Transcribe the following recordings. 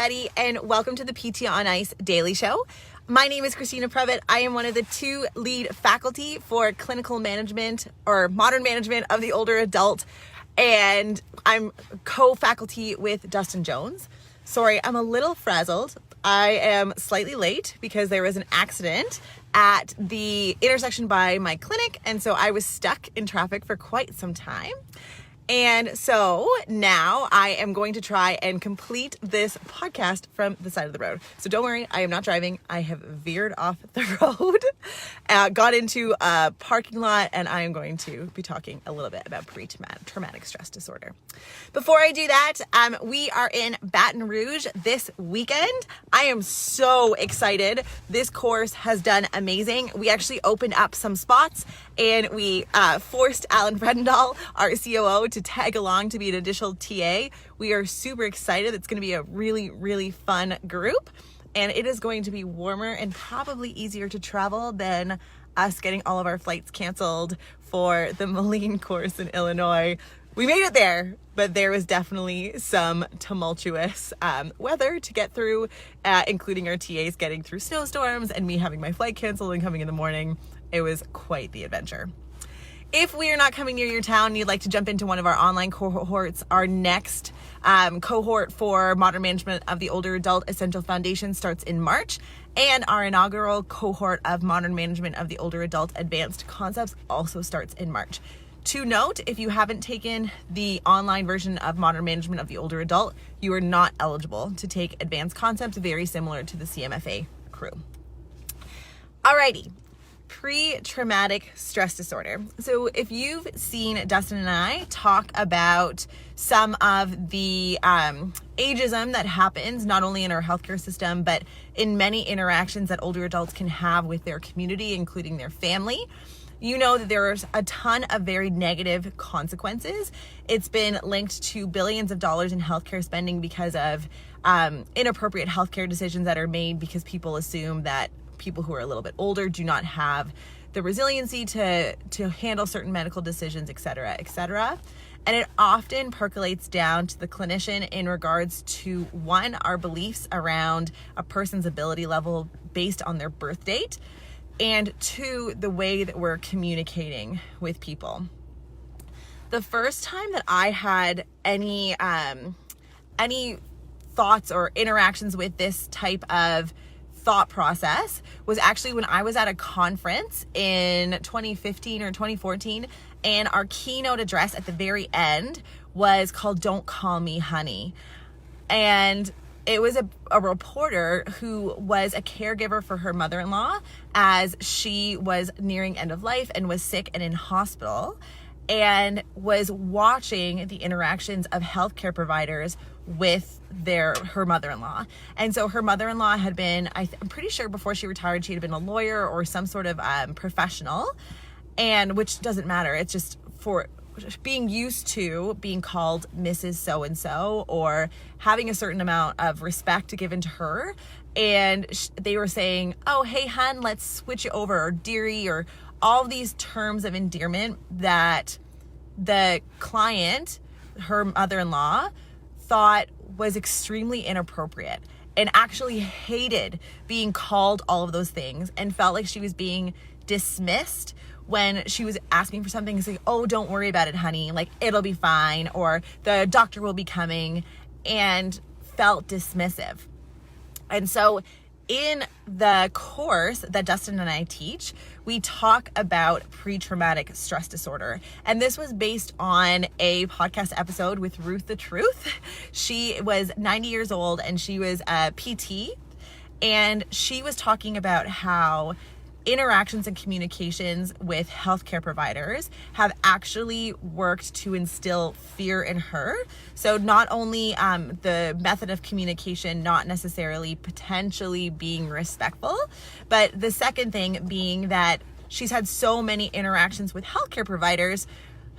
everybody, and welcome to the PT on Ice Daily Show. My name is Christina Previtt. I am one of the two lead faculty for clinical management or modern management of the older adult, and I'm co-faculty with Dustin Jones. Sorry, I'm a little frazzled. I am slightly late because there was an accident at the intersection by my clinic, and so I was stuck in traffic for quite some time. And so now I am going to try and complete this podcast from the side of the road. So don't worry, I am not driving. I have veered off the road, got into a parking lot, and I am going to be talking a little bit about pre-traumatic stress disorder. Before I do that, we are in Baton Rouge this weekend. I am so excited. This course has done amazing. We actually opened up some spots, and we forced Alan Fredendahl, our COO, to tag along to be an additional TA. We are super excited. It's going to be a really, really fun group, and it is going to be warmer and probably easier to travel than us getting all of our flights canceled for the Moline course in Illinois. We made it there, but there was definitely some tumultuous weather to get through, including our TAs getting through snowstorms and me having my flight canceled and coming in the morning. It was quite the adventure. If we are not coming near your town and you'd like to jump into one of our online cohorts, our next cohort for Modern Management of the Older Adult Essential Foundation starts in March, and our inaugural cohort of Modern Management of the Older Adult Advanced Concepts also starts in March. To note, if you haven't taken the online version of Modern Management of the Older Adult, you are not eligible to take Advanced Concepts, very similar to the CMFA crew. Alrighty. Pre-traumatic stress disorder. So if you've seen Dustin and I talk about some of the ageism that happens not only in our healthcare system, but in many interactions that older adults can have with their community, including their family, you know that there's a ton of very negative consequences. It's been linked to billions of dollars in healthcare spending because of inappropriate healthcare decisions that are made because people assume that people who are a little bit older do not have the resiliency to handle certain medical decisions, et cetera, et cetera. And it often percolates down to the clinician in regards to, one, our beliefs around a person's ability level based on their birth date, and two, the way that we're communicating with people. The first time that I had any thoughts or interactions with this type of thought process was actually when I was at a conference in 2015 or 2014, and our keynote address at the very end was called "Don't Call Me Honey." And it was a reporter who was a caregiver for her mother-in-law as she was nearing end of life and was sick and in hospital, and was watching the interactions of healthcare providers with her mother-in-law. And so her mother-in-law had been, I'm pretty sure before she retired, she had been a lawyer or some sort of professional, and which doesn't matter. It's just for being used to being called Mrs. So-and-so or having a certain amount of respect given to her. And they were saying, "Oh, hey, hun, let's switch you over," or "dearie," or all these terms of endearment that the client, her mother-in-law, thought was extremely inappropriate and actually hated being called all of those things and felt like she was being dismissed when she was asking for something and saying, "Oh, don't worry about it, honey, like it'll be fine," or "the doctor will be coming," and felt dismissive. And so in the course that Dustin and I teach, we talk about pre-traumatic stress disorder. And this was based on a podcast episode with Ruth the Truth. She was 90 years old and she was a PT. And she was talking about how interactions and communications with healthcare providers have actually worked to instill fear in her. So not only the method of communication not necessarily potentially being respectful, but the second thing being that she's had so many interactions with healthcare providers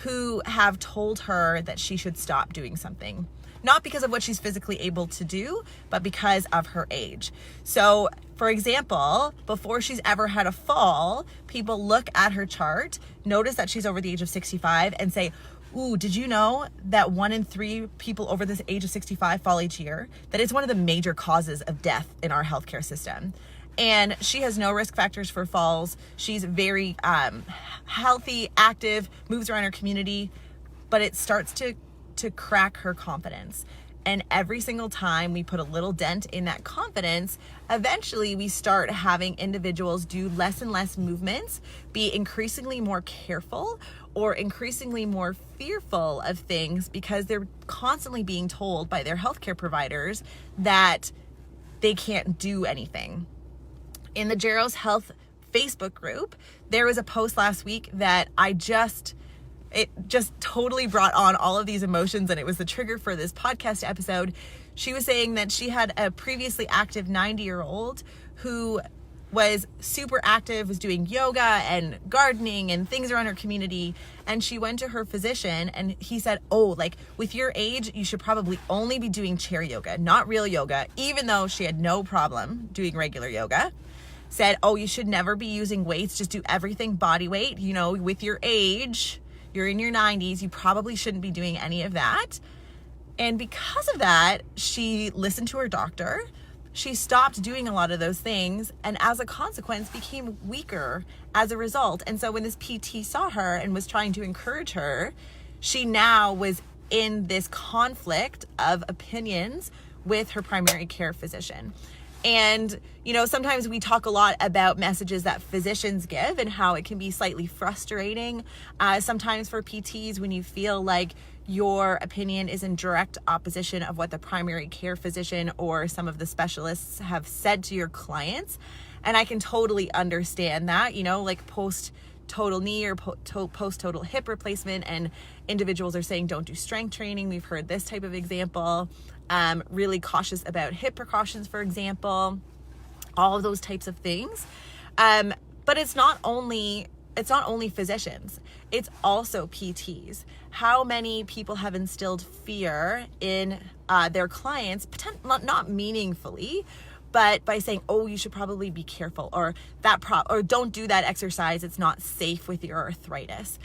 who have told her that she should stop doing something. Not because of what she's physically able to do, but because of her age. So, for example, before she's ever had a fall, people look at her chart, notice that she's over the age of 65, and say, Ooh, did you know that 1 in 3 people over the age of 65 fall each year? That is one of the major causes of death in our healthcare system. And she has no risk factors for falls. She's very healthy, active, moves around her community, but it starts to crack her confidence. And every single time we put a little dent in that confidence, eventually we start having individuals do less and less movements, be increasingly more careful or increasingly more fearful of things because they're constantly being told by their healthcare providers that they can't do anything. In the Geros Health Facebook group, there was a post last week that it just totally brought on all of these emotions, and it was the trigger for this podcast episode. She was saying that she had a previously active 90-year-old who was super active, was doing yoga and gardening and things around her community. And she went to her physician and he said, oh, like with your age, you should probably only be doing chair yoga, not real yoga, even though she had no problem doing regular yoga. Said, oh, you should never be using weights, just do everything body weight. You know, with your age, you're in your 90s, you probably shouldn't be doing any of that. And because of that, she listened to her doctor. She stopped doing a lot of those things, and as a consequence became weaker as a result. And so when this PT saw her and was trying to encourage her, she now was in this conflict of opinions with her primary care physician. And, you know, sometimes we talk a lot about messages that physicians give and how it can be slightly frustrating. Sometimes for PTs, when you feel like your opinion is in direct opposition of what the primary care physician or some of the specialists have said to your clients. And I can totally understand that, you know, like post total knee or post total hip replacement, and individuals are saying don't do strength training. We've heard this type of example. Really cautious about hip precautions, for example, all of those types of things. But it's not only physicians, it's also PTs. How many people have instilled fear in their clients, not meaningfully, but by saying, oh, you should probably be careful, or or don't do that exercise, it's not safe with your arthritis.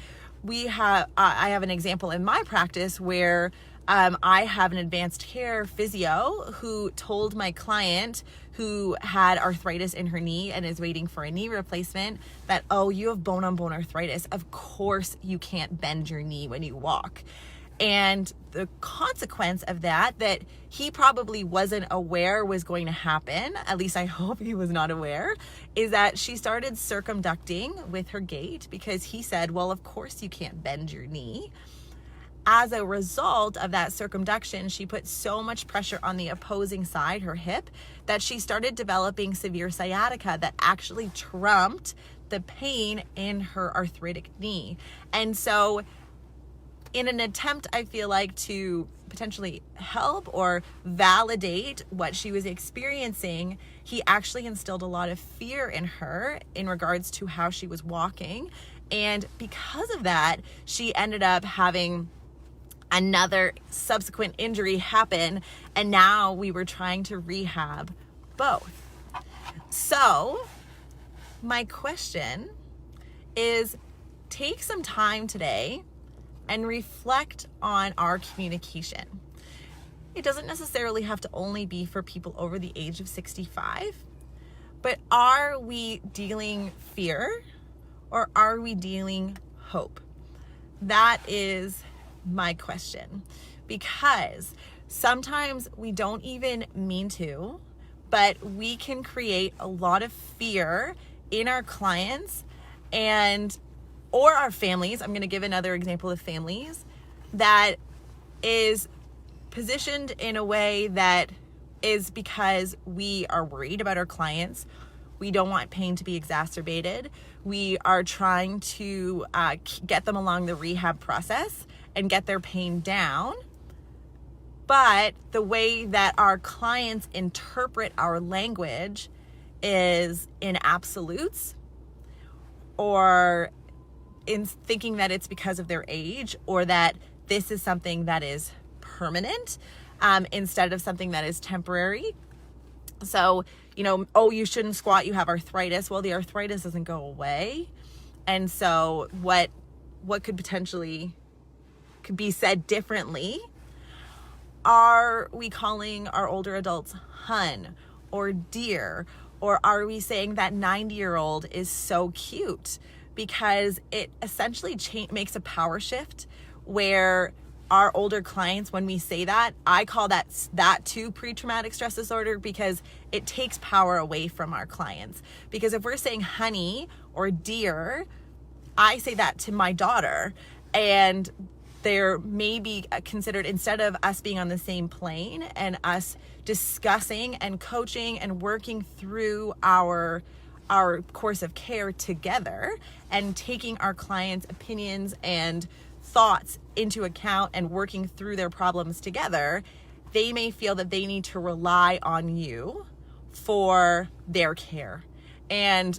I have an example in my practice where I have an advanced care physio who told my client who had arthritis in her knee and is waiting for a knee replacement that, oh, you have bone-on-bone arthritis. Of course you can't bend your knee when you walk. And the consequence of that he probably wasn't aware was going to happen, at least I hope he was not aware, is that she started circumducting with her gait because he said, well, of course you can't bend your knee. As a result of that circumduction, she put so much pressure on the opposing side, her hip, that she started developing severe sciatica that actually trumped the pain in her arthritic knee. And so in an attempt, I feel like, to potentially help or validate what she was experiencing, he actually instilled a lot of fear in her in regards to how she was walking. And because of that, she ended up having another subsequent injury happen, and now we were trying to rehab both. So my question is, take some time today and reflect on our communication. It doesn't necessarily have to only be for people over the age of 65, but are we dealing fear or are we dealing hope? That is my question, because sometimes we don't even mean to, but we can create a lot of fear in our clients or our families. I'm going to give another example of families that is positioned in a way that is because we are worried about our clients. We don't want pain to be exacerbated. We are trying to get them along the rehab process and get their pain down. But the way that our clients interpret our language is in absolutes, or in thinking that it's because of their age, or that this is something that is permanent instead of something that is temporary. So, oh, you shouldn't squat, you have arthritis. Well, the arthritis doesn't go away. And so what could potentially could be said differently. Are we calling our older adults hun or dear? Or are we saying that 90-year-old is so cute? Because it essentially makes a power shift where our older clients, when we say that, I call that too pre-traumatic stress disorder, because it takes power away from our clients. Because if we're saying honey or dear, I say that to my daughter, and they're maybe considered, instead of us being on the same plane and us discussing and coaching and working through our course of care together and taking our clients' opinions and thoughts into account and working through their problems together, they may feel that they need to rely on you for their care. And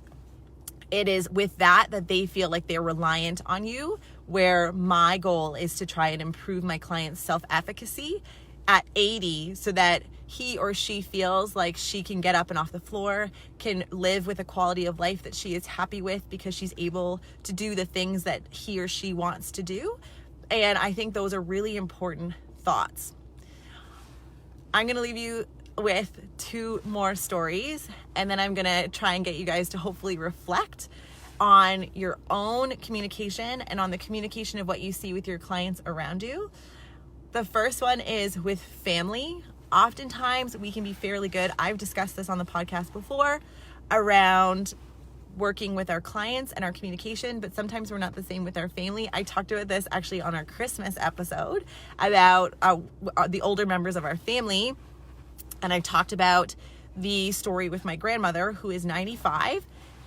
it is with that they feel like they're reliant on you, where my goal is to try and improve my client's self-efficacy at 80 so that he or she feels like she can get up and off the floor, can live with a quality of life that she is happy with because she's able to do the things that he or she wants to do. And I think those are really important thoughts. I'm going to leave you with 2 more stories, and then I'm going to try and get you guys to hopefully reflect on your own communication and on the communication of what you see with your clients around you. The first one is with family. Oftentimes we can be fairly good. I've discussed this on the podcast before around working with our clients and our communication, but sometimes we're not the same with our family. I talked about this actually on our Christmas episode about the older members of our family. And I talked about the story with my grandmother, who is 95,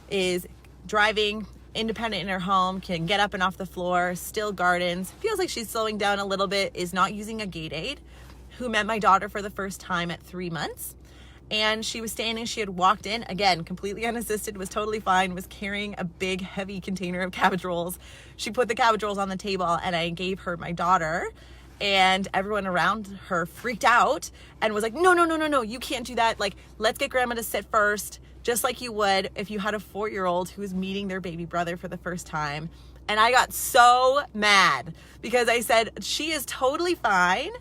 is driving independent in her home, can get up and off the floor, still gardens, feels like she's slowing down a little bit, is not using a gait aid, who met my daughter for the first time at 3 months. And she was standing, she had walked in, again, completely unassisted, was totally fine, was carrying a big, heavy container of cabbage rolls. She put the cabbage rolls on the table and I gave her my daughter. And everyone around her freaked out and was like, no, you can't do that. Like, let's get grandma to sit first, just like you would if you had a 4-year-old who was meeting their baby brother for the first time. And I got so mad because I said, she is totally fine,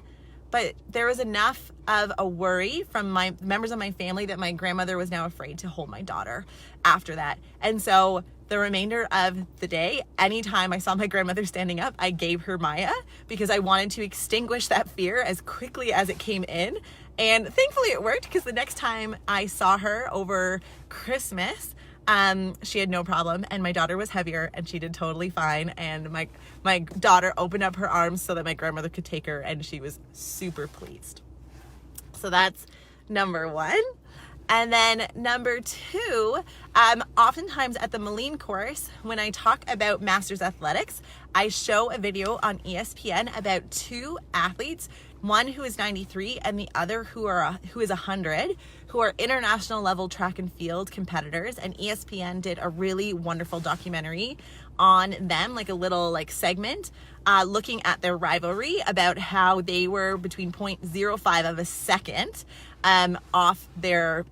but there was enough of a worry from my members of my family that my grandmother was now afraid to hold my daughter after that. And so the remainder of the day, anytime I saw my grandmother standing up, I gave her Maya because I wanted to extinguish that fear as quickly as it came in. And thankfully it worked, because the next time I saw her over Christmas, she had no problem, and my daughter was heavier and she did totally fine. And my daughter opened up her arms so that my grandmother could take her, and she was super pleased. So that's number 1. And then number 2, oftentimes at the Moline course, when I talk about Masters Athletics, I show a video on ESPN about 2 athletes, one who is 93 and the other who is 100, who are international level track and field competitors. And ESPN did a really wonderful documentary on them, like a little segment, looking at their rivalry, about how they were between 0.05 of a second off their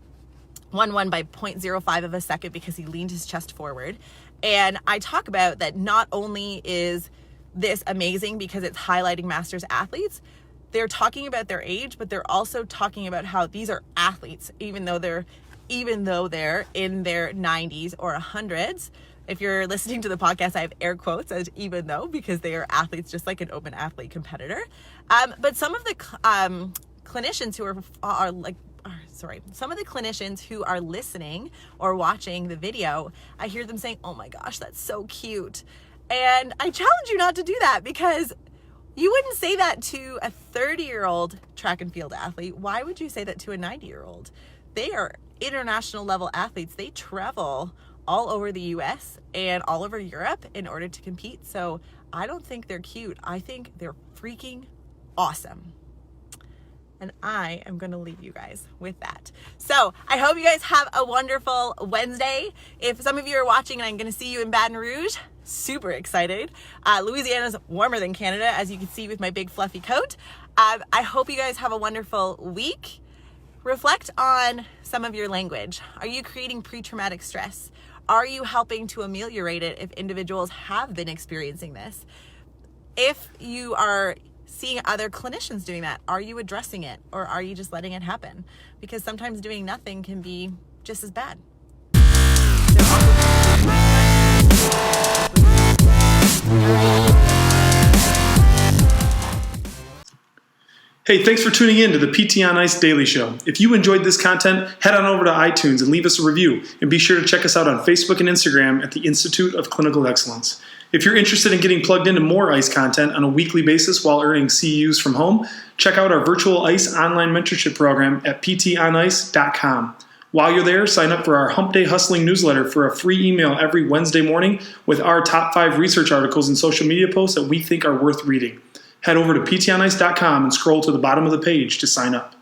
won by 0.05 of a second because he leaned his chest forward. And I talk about that not only is this amazing because it's highlighting Masters athletes, they're talking about their age, but they're also talking about how these are athletes, even though they're in their 90s or 100s. If you're listening to the podcast, I have air quotes as even though, because they are athletes just like an open athlete competitor. But some of the clinicians who some of the clinicians who are listening or watching the video, I hear them saying, "Oh my gosh, that's so cute." And I challenge you not to do that, because you wouldn't say that to a 30-year-old track and field athlete. Why would you say that to a 90-year-old? They are international level athletes. They travel all over the US and all over Europe in order to compete. So I don't think they're cute. I think they're freaking awesome. And I am going to leave you guys with that. So I hope you guys have a wonderful Wednesday. If some of you are watching and I'm going to see you in Baton Rouge, super excited. Louisiana's warmer than Canada, as you can see with my big fluffy coat. I hope you guys have a wonderful week. Reflect on some of your language. Are you creating pre-traumatic stress? Are you helping to ameliorate it if individuals have been experiencing this? If you are seeing other clinicians doing that, are you addressing it, or are you just letting it happen? Because sometimes doing nothing can be just as bad. Hey, thanks for tuning in to the PT on Ice Daily Show. If you enjoyed this content, head on over to iTunes and leave us a review. And be sure to check us out on Facebook and Instagram at the Institute of Clinical Excellence. If you're interested in getting plugged into more ICE content on a weekly basis while earning CEUs from home, check out our virtual ICE online mentorship program at ptonice.com. While you're there, sign up for our Hump Day Hustling newsletter for a free email every Wednesday morning with our top 5 research articles and social media posts that we think are worth reading. Head over to ptonice.com and scroll to the bottom of the page to sign up.